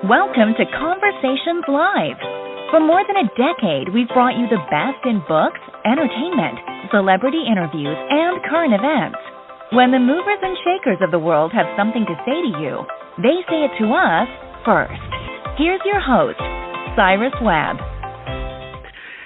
Welcome to Conversations Live. For more than a decade, we've brought you the best in books, entertainment, celebrity interviews, and current events. When the movers and shakers of the world have something to say to you, they say it to us first. Here's your host, Cyrus Webb.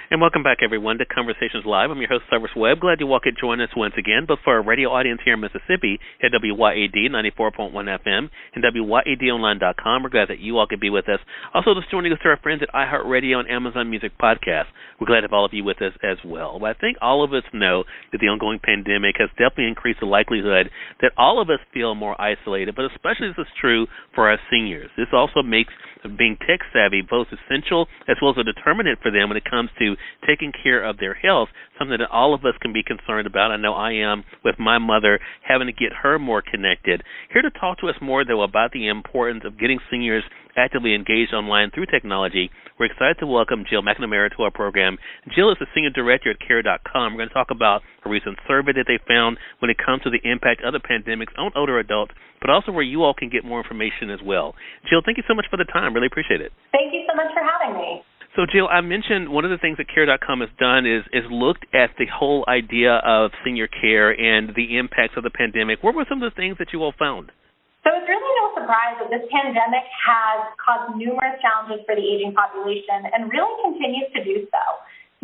And welcome back, everyone, to Conversations Live. I'm your host, Cyrus Webb. Glad you all could join us once again. But for our radio audience here in Mississippi at WYAD 94.1 FM and WYADonline.com, we're glad that you all could be with us. Also, just joining us to our friends at iHeartRadio and Amazon Music Podcast. We're glad to have all of you with us as well. But I think all of us know that the ongoing pandemic has definitely increased the likelihood that all of us feel more isolated, but especially this is true for our seniors. This also makes being tech-savvy both essential as well as a determinant for them when it comes to taking care of their health, something that all of us can be concerned about. I know I am with my mother, having to get her more connected. Here to talk to us more, though, about the importance of getting seniors actively engaged online through technology, we're excited to welcome Jill McNamara to our program. Jill is the Senior Director at Care.com. We're going to talk about a recent survey that they found when it comes to the impact of the pandemics on older adults, but also where you all can get more information as well. Jill, thank you so much for the time. Really appreciate it. Thank you so much for having me. So, Jill, I mentioned one of the things that Care.com has done is looked at the whole idea of senior care and the impacts of the pandemic. What were some of the things that you all found? So it's really no surprise that this pandemic has caused numerous challenges for the aging population and really continues to do so.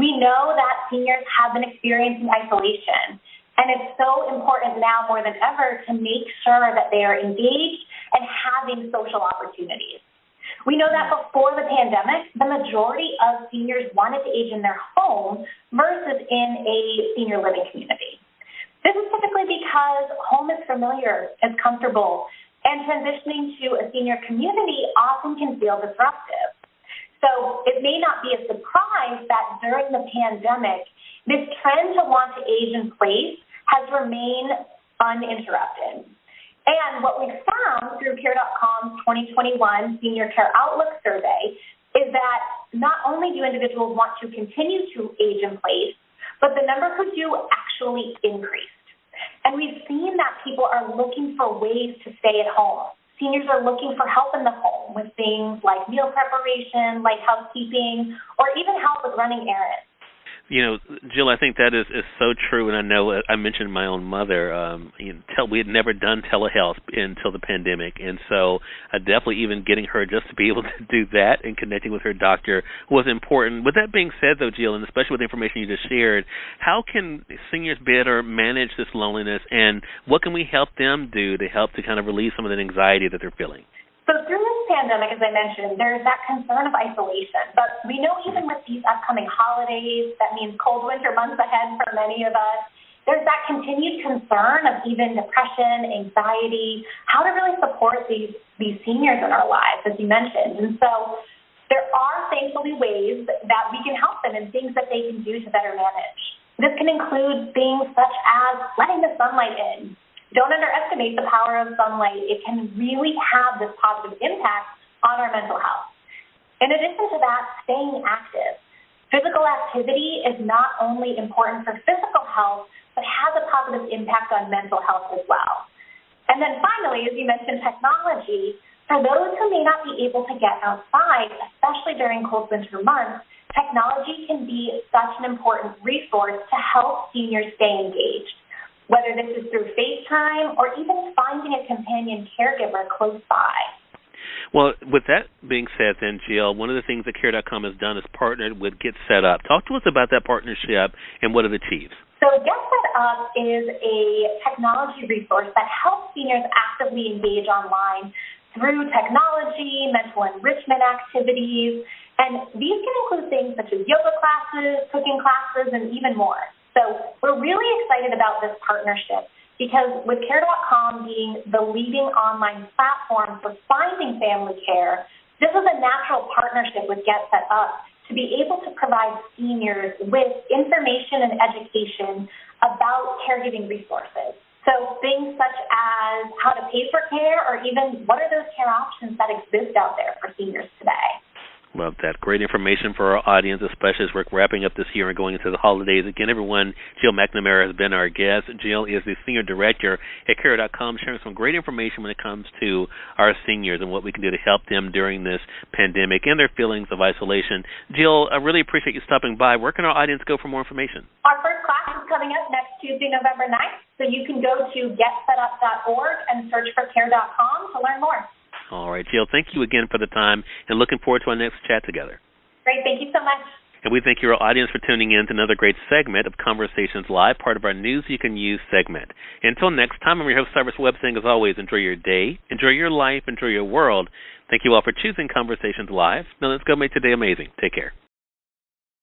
We know that seniors have been experiencing isolation, and it's so important now more than ever to make sure that they are engaged and having social opportunities. We know that before the pandemic, the majority of seniors wanted to age in their home versus in a senior living community. This is typically because home is familiar, it's comfortable, and transitioning to a senior community often can feel disruptive. So it may not be a surprise that during the pandemic, this trend to want to age in place has remained uninterrupted. And what we've found through Care.com's 2021 Senior Care Outlook Survey is that not only do individuals want to continue to age in place, but the number who do actually increased. And we've seen that people are looking for ways to stay at home. Seniors are looking for help in the home with things like meal preparation, like housekeeping, or even help with running errands. You know, Jill, I think that is so true, and I know I mentioned my own mother. We had never done telehealth until the pandemic, and so definitely even getting her just to be able to do that and connecting with her doctor was important. With that being said, though, Jill, and especially with the information you just shared, how can seniors better manage this loneliness, and what can we help them do to help to kind of relieve some of the anxiety that they're feeling? So through this pandemic, as I mentioned, there's that concern of isolation. But we know even with these upcoming holidays, that means cold winter months ahead for many of us, there's that continued concern of even depression, anxiety, how to really support these seniors in our lives, as you mentioned. And so there are thankfully ways that we can help them and things that they can do to better manage. This can include things such as letting the sunlight in. Don't underestimate the power of sunlight. It can really have this positive impact on our mental health. In addition to that, staying active. Physical activity is not only important for physical health, but has a positive impact on mental health as well. And then finally, as you mentioned, technology. For those who may not be able to get outside, especially during cold winter months, technology can be such an important resource to help seniors stay engaged, whether this is through FaceTime or even finding a companion caregiver close by. Well, with that being said then, Jill, one of the things that Care.com has done is partnered with Get Set Up. Talk to us about that partnership and what it achieves. So Get Set Up is a technology resource that helps seniors actively engage online through technology, mental enrichment activities, and these can include things such as yoga classes, cooking classes, and even more. So we're really excited about this partnership because with Care.com being the leading online platform for finding family care, this is a natural partnership with Get Set Up to be able to provide seniors with information and education about caregiving resources. So things such as how to pay for care or even what are those care options that exist out there for seniors today. Love that. Great information for our audience, especially as we're wrapping up this year and going into the holidays. Again, everyone, Jill McNamara has been our guest. Jill is the Senior Director at Care.com, sharing some great information when it comes to our seniors and what we can do to help them during this pandemic and their feelings of isolation. Jill, I really appreciate you stopping by. Where can our audience go for more information? Our first class is coming up next Tuesday, November 9th, so you can go to getsetup.org and search for Care.com to learn more. All right, Jill, thank you again for the time, and looking forward to our next chat together. Great. Thank you so much. And we thank your audience for tuning in to another great segment of Conversations Live, part of our News You Can Use segment. Until next time, I'm your host, Cyrus Webb, saying as always, enjoy your day, enjoy your life, enjoy your world. Thank you all for choosing Conversations Live. Now let's go make today amazing. Take care.